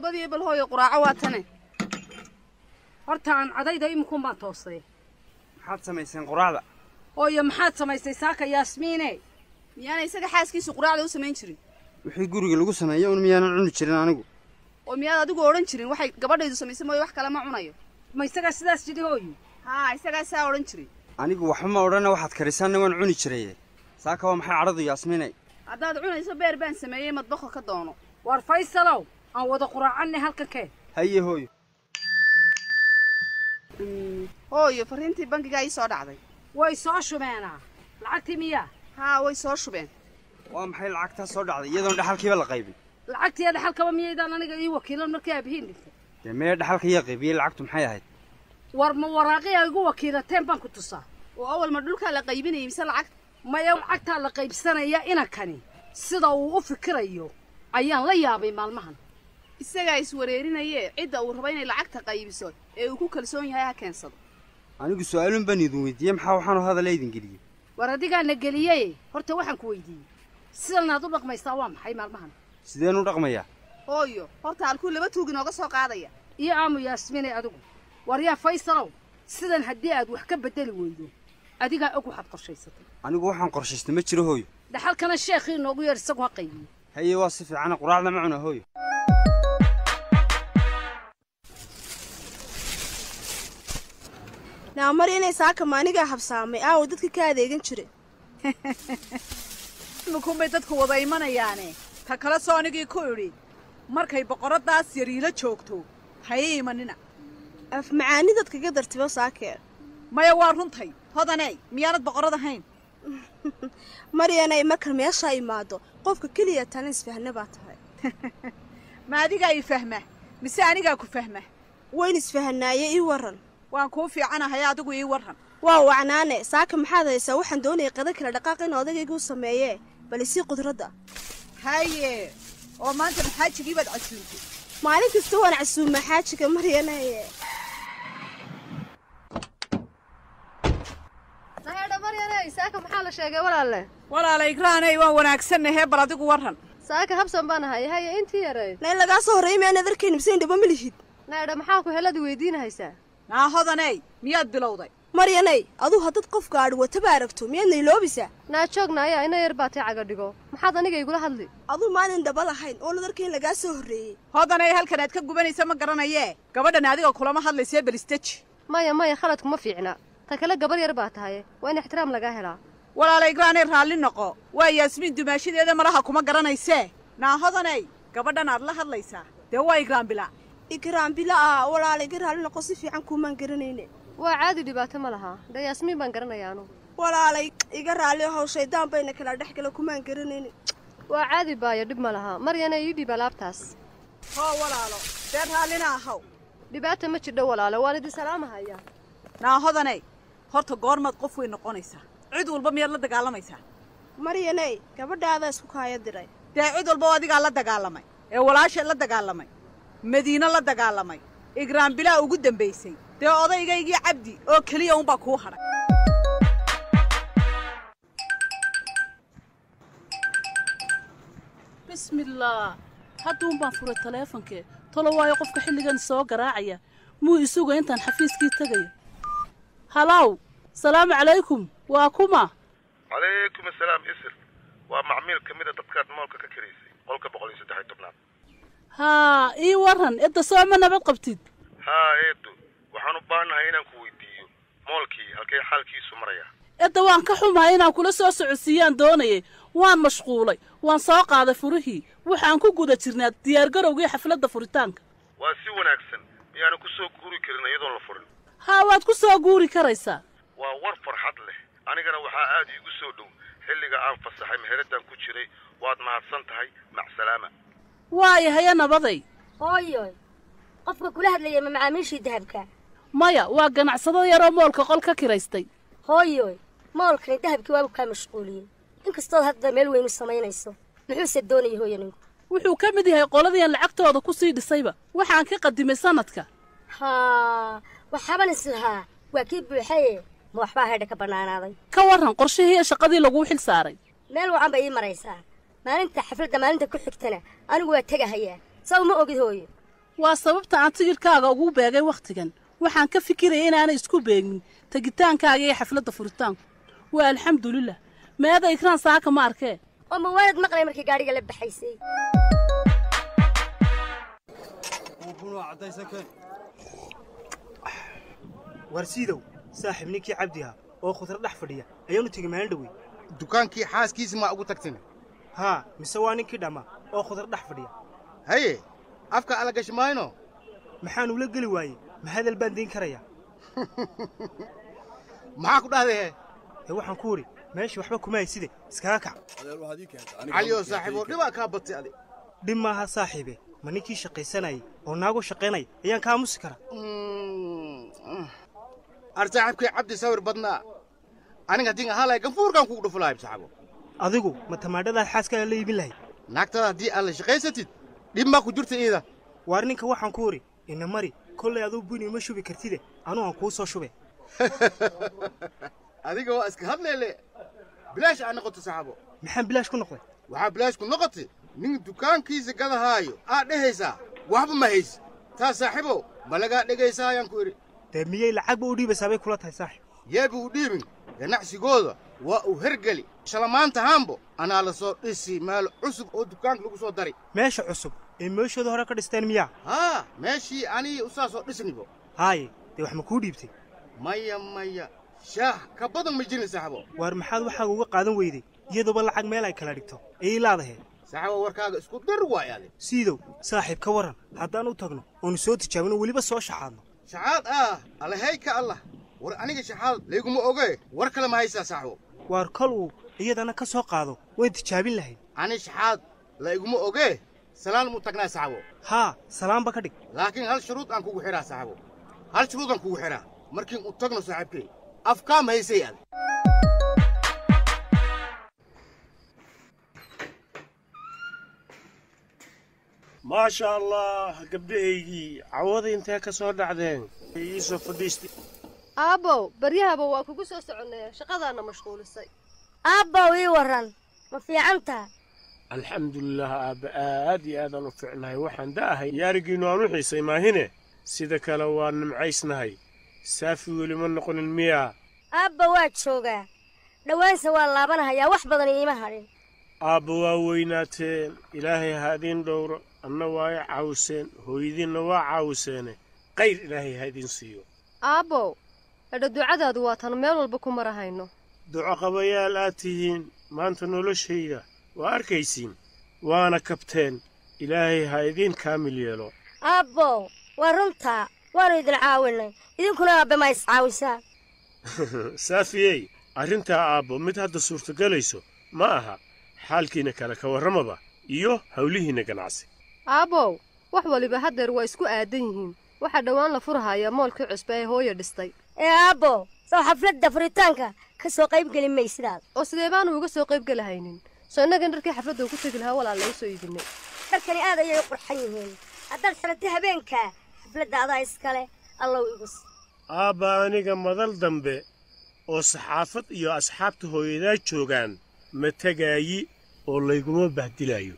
badiyo bal hooyo quraaco waa tane horta aan cadayda iminku ma toosay maxaad samayseen quraacda hooyo maxaad samaysay saaka yaasmiine miyaan isaga xaaskiisu quraacda u samayn jirin wixii guriga lagu sameeyo un miyaanan cuni jirin anigu oo miyaad adigu oran jirin waxay gabadhaydu samaysay mooy wax kale ma cunayo ma isaga sidaas jidi hooyo isaga saa oran jirin anigu waxba ma odhana waxaad karisaanna waan cuni jiray saaka waa maxay cadhadu yaasmiinay haddaad cunayso beer baan sameeyey madbaqa ka doono war faysalow aan wada quraacanay halka kee haye hooyo hooyo fariintii bangiga ii soo dhacday way soo shubeenaa lacagtii miyaa way soo shubeen waa maxay lacagtaa soo dhacday iyadoon dhaxalkiiba la qaybin lacagtii dhaxalkaba miyaydaan aniga ii wakiilan markii aabihiin dhintay dee mee dhaxalka yaa qaybiyey lacagtu maxay ahayd war ma waraaqiya igu wakiilateen baan ku tusaa oo awal ma dhulkaa la qaybinayay mise lacag maya lacagtaa la qaybsanaya inankani sida uu u fikirayo ayaan la yaabay maalmahan isagaa iswareerinaye cidda uu rabo inay lacagta qaybiso ee uu ku kalsoon yahay ha keensado anigu su'aalun baan idin weydiiyey maxaa waxaanu hadal idin geliyey war adigaana geliyey horta waxaan ku weydiiyey sidanaad u dhaqmaysaa waa maxay maalmahan sideen u dhaqmayaa hooyo horta halkuu laba tuug inooga soo qaadaya iyo aamu yaasmiinay adigu war yaa faysalow sidan haddii aad wax ka bedeli weydo adigaa og waxaad qorshaysatay anigu waxaan qorshaystay ma jiro hooyo dhaxalkana sheekhii inoogu yeer isagu ha qaybiyo haye waa si fiicana quraacda ma cuna hooyo naamar inay saaka maanigaa habsaamay aawo dadka ka adeegan jiray makunbay dadku wada imanayaane ta kale soo anigii ku idhi markay boqoradaas yariila joogto hayay imanina af macaani dadkaga dartibo saakee maya waa runtay hodaney miyaanad boqorad ahayn maryanay marka meeshaa imaado qofka keliya tana isfahna baa tahay ma adigaa ii fahma mise anigaa ku fahma wayn isfahanaaye ii waran waan kuu fiicanahay adigu ii waran waa wacnaane saaka maxaad haysaa waxaan doonayay qada kala dhaqaaq in odagayga u sameeyee bal isii qudradda haye oo maanta maxaajigii baad casuuntay maalin kasta waan casuumaa xaajiga maryanaye saaka maxaa la sheegay walaalle walaala igraanay waan wanaagsannahe bal adigu waran saaka habsan baan ahay haye intii yarayd nay lagaa soo horreeyay miyaanad arkayni mise indhaba ma lihid naydha maxaa ku helad weydiinahaysaa hodaney miyaad bilowday maryanay aduu haddad qofka aadhi wataba aragto miyaad nayloobisaa naajoogna ayaa ina yar baatay caga dhigo maxaad aniga igula hadli aduu maalin dhaba lahayn oonad arkayn lagaa soo horreeyey hodanay halkan aad ka gubanaysa ma garanayee gabadhan adiga kulama hadlaysee belisteji maya khaladku ma fiicna ta kale gabar yar baa tahay waa in ixtiraam lagaa helaa walaala igraanay raalli noqo waa yaasmiin dumaashadeeda malaha kuma garanaysee hodanay gabadhan aad la hadlaysaa dee waa igraanbila igraanbila walaala iga raalli noqo si fiican kuumaan garanayne waa caadi dhibaato ma laha dee yaasmiin baan garanaya anu walaalay iga raalli ahow shaydaan bayna kala dhex gala kumaan garanayne waa caadi baayo dhib ma laha maryana ii dhib alaabtaas hoo walaalo dee raallina ahaw dhibaata ma jidho walaalo waan idin salaamahaya hodanay horta goormaad qof way noqonaysaa cid walba miyaad la dagaalamaysaa maryanay gabadhaadaa isku kaaya diray dee cid walba adigaa la dagaalamay ee walaasheed la dagaalamay madiino la dagaalamay igraanbilaa ugu dambaysay dee odaygaygii cabdi oo keliya unbaa kuu hadhay bismillaah hadduunbaan furay taleefonkee tolo waayo qofka xilligan soo garaacaya muu isuga intaan xafiiskii tegayo halow salaamu calaykum waa kuma calaykum asalaam isir waa macmiil ka mida dadkaad moolka ka karaysay qolka 113 haa ii waran edda soo ma nabad qabtid haa eedo waxaan u baahanahay inaan ku weydiiyo moolkii halkay xaalkiisu maraya edda waan ka xumahay inaan kula soo socodsiiyaan doonayay waan mashquulay waan soo qaaday furihii waxaan ku guda jirnaa diyaargarowgii xafladda furitaanka waa si wanaagsan miyaanu ku soo guuri karin iyadoon la furin haa waad ku soo guuri karaysaa waa war farxad leh anigana waxaa aad iigu soo dhow xilliga aan fasaxay meheraddan ku jiray waad mahadsan tahay macsalaama waayahaya nabaday hooyoy qofka kula hadlaya ma macaamiishii dahabka maya waa ganacsado yaroo moolka qol ka kiraystay hooyoy moolkani dahabkii waabu kaa mashquuliyey inkastood hadda meel weynu samaynayso muxuuse doonaya hooyaninku wuxuu ka mid yahay qoladiian lacagtooda ku sii dhisayba waxaan ka qadimay sanadka haa waxaaban islahaa waa kii buuxaye ma waxbaa haydha ka bannaanaaday ka warran qorshihii iyo shaqadii laguu xil saaray meel wacan bay ii maraysaa maalinta xafladda maalinta ku xigtana anigu waa tegahayaa saw ma ogid hooyo waa sababta aan tigirkaaga ugu beegay wakhtigan waxaan ka fikiraya inaanay isku beegmin tagitaankaaga iyo xafladda furitaanku waa alxamdulilah meeda ikraan saaka ma arkee oo ma waalid maqlay markii gaadhiga la baxaysay warsiidow saaxiib ninkii cabdiha oo khudra dhex fadhiya ayaanu tegi maalin dhawey dukaankii xaaskiisa ma ugu tagtin haa mise waa ninkii dhamma oo khudra dhex fadhiya haye afka ala gashmayno maxaan ula geli waayey ma hadal baan dayn karayaa maxaa ku dhahday waxaan ku idhi meeshii waxba kuma hayside iskaga kac caliyo saaxiib oo dhibaa kaa batay adi dhib maaha saaxiibe ma ninkii shaqaysanayay oo naagu shaqaynaya ayaan ka aamusi karaa ar saaxiibkay cabdi sawir badnaa aniga haddii ahaa ganfuurkan kugu dhufu lahay saaxiibo adigu ma tamaadhadaad xaaskaaga la iibin lahayd naagtada haddii aad la shaqaysatid dhib maa ku jirta iida waar ninka waxaan ku idhi ina mari kollay aduu buni ma shubi kartide anuu aan kuu soo shube adiga waa iska hadleele bilaash aa noqoto saaxiibo maxaan bilaash ku noqday waxaa bilaash ku noqotay nin dukaankiisa gadahaayo aad dhehaysaa waxba ma haysi taa saaxiibo ma lagaa dhegaysaa ayaan ku idhi dee miyay lacagba u dhiibaysaa bay kula tahay saaxiib yeeba u dhiibin ganacsigooda waa uu hergeli shalamaanta haambo anaa la soo dhisi meel cusub oo dukaanka lagu soo dari meesha cusub ee meeshooda hore ka dhisteen miyaa haa meeshii anii usaa soo dhisnibo haaye dee wax ma kuu dhiibtay maya shaah ka badan ma jirin saaxiibo waar maxaad waxaaga uga qaadan weyday iyadooba lacag meel ay kala dhigto ayay laadahee saaxiibo warkaaga isku dar waayaade siidow saaxiib ka warran haddaan u tagno oonu soo tijaabino weliba soo shaxaadno shaxaad allahay ka allah war aniga shaxaad layguma oge war kale ma haysaa saaxiibo waar kol uu iyadana ka soo qaado wayn tijaabin lahayd ani shaxaad layguma oge salaan mu tagnaa saaxiibo haa salaanba ka dhig laakiin hal shuruud aan kugu xidhaa saaxiibo hal shuruud aan kugu xidhaa markiin u tagno saaxiibkay afkaa ma haysay aad maasha allah gabdhahaygii cawada intee ka soo dhacdeen ii soo fadhiistay aabbow baryahaba waa kugu soo soconnee shaqadaana mashquulisay aabbow ii warran ma fiicantaa alxamdulilah aabba aad iyo aadaan u fiicnahay waxaan da'ahay yaarigiinnu aan u xiisay maahine sida kale waa nimcaysnahay saafi weli ma noqonin miyaa aabba waa joogaa dhowaanse waa laabanahayaa wax badan iima hadhin aabba waa weynaateen ilaahay ha idiin dhowro anna waa i caawseen hooyadiinna waa caawiseene qayr ilaahay ha idiin siiyo aabbow edha ducadaadu waa tan meel walba ku marahayno duco qabayaal aad tihiin maanta noloshayda waa arkaysiin waana kabteen ilaahay ha idiin kaamil yeelo aabbow waa runtaa waannu idin caawinay idinkuna aabbe ma iscaawisaan saafiyey arrintaa aabbo mid hadda suurtogelayso ma aha xaalkiinna kale ka warramaba iyo hawlihiinna ganacsi aabbow wax waliba haddeer waa isku aadan yihiin waxaa dhowaan la furhayaa moolkii cusba ee hooya dhistay aabbow soo xafladda furitaanka ka soo qaybgeli maysidaad oo sidee baanu uga soo qaybgelahaynin soo innagan dharkii xafladda ugu tegi lahaa walaal laga soo iibinay dharkani aad ayay u qurxan yihiin haddaad xiratay habeenkaa xafladda adaa iskale allow igus aabba aniga madal dambe oo saxaafad iyo asxaabta hooyadaa joogaan ma tegaayi oo layguma bahdilaayo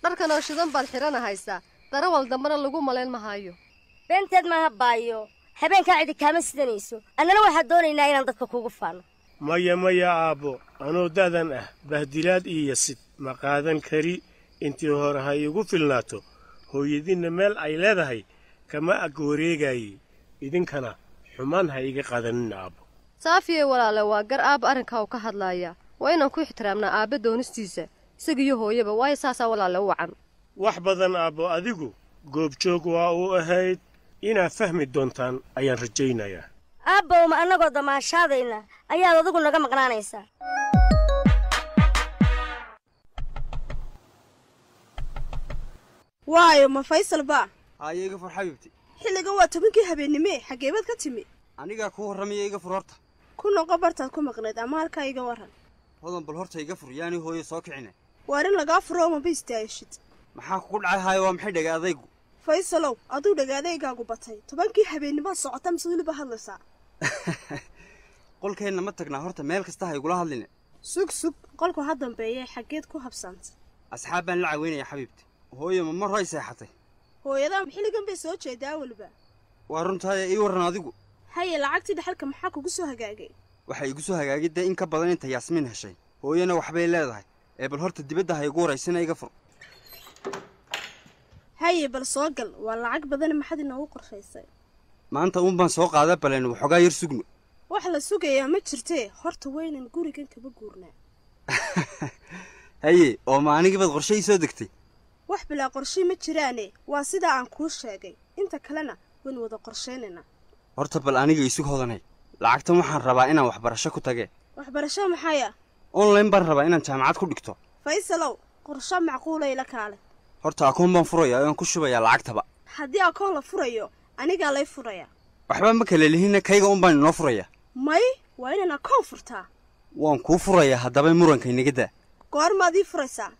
dharkan oo shidan baad xiranahaysaa darawal dambena lagu malayn mahaayo beenteed maaha baayo habeenkaa cidi kaama sidanayso annana waxaad doonaynaa inaan dadka kugu faano maya aabbo anoo da'dan ah bahdilaad iyo yasid ma qaadan kari intii hore ha iigu filnaato hooyadiinna meel ay leedahay kama ag wareegaayey idinkana xumaan ha iga qaadanin aabbo saafiye walaale waa gar aabba arrinkaa u ka hadlaaya waa inaan ku ixtiraamnaa aabbe doonistiisa isagiyo hooyaba waayo saasaa walaale u wacan wax badan aabbo adigu goobjoog waa uu ahayd inaad fahmi doontaan ayaan rajaynayaa aabbow ma annagoo damaashaadayna ayaad adigu naga maqnaanaysaa waayo ma faysal baa haaye iga fur xabiibti xilligan waa 10kii habeennimee xageebaad ka timi anigaa kuu warramaya iga fur horta ku noqo bartaad ku maqnayd ama halkaa iga warran hodan bal horta iga fur yaani hooyo soo kicine waar in lagaa furo ma biistaayshid maxaa kugu dhacay haayo waa maxay dhaga adaygu faysalow aduu dhagaadaygaagu batay 10kii habeennimo socota mise weliba hadlaysaa qolkeenna ma tagnaa horta meel kasta ha igula hadline sug qolku ha dambeeyee xaggeed ku habsaantay asxaab baan la caweynaya xabiibti hooyo ma mar hay seexatay hooyadaa xilligan bay soo jeedaa waliba waa runtahay ii waran adigu haye lacagtii dhaxalka maxaa kugu soo hagaagay waxay igu soo hagaagay dee in ka badan inta yaasmiin heshay hooyana waxbay leedahay ee bal horta dibadda ha igu waraysana iga fur haye bal soo gal waa lacag badan maxaad inoogu qorshaysay maanta uun baan soo qaadaa baleen waxoogaa yar sugno wax la sugayaa ma jirtee horta waynan gurigan kaba guurnaa haye oo ma anigiibaad qorshe ii soo degtay wax bilaa qorshe ma jiraane waa sidaa aan kuu sheegay inta kalena waynu wada qorshaynaynaa horta bal aniga isug hodanay lacagtan waxaan rabaa inaan waxbarasho ku tagee waxbarasho maxaya online baan rabaa inaan jaamacad ku dhigto faysalow qorsho macquulay la kaale horta akoon baan furayaa oon ku shubayaa lacagtaba haddii akoon la furayo anigaa lay furayaa waxba ma kala lihinna kayga un baan inoo furayaa may waa inaan akoon furtaa waan kuu furayaa haddaba muranka inaga daa goormaad ii furaysaa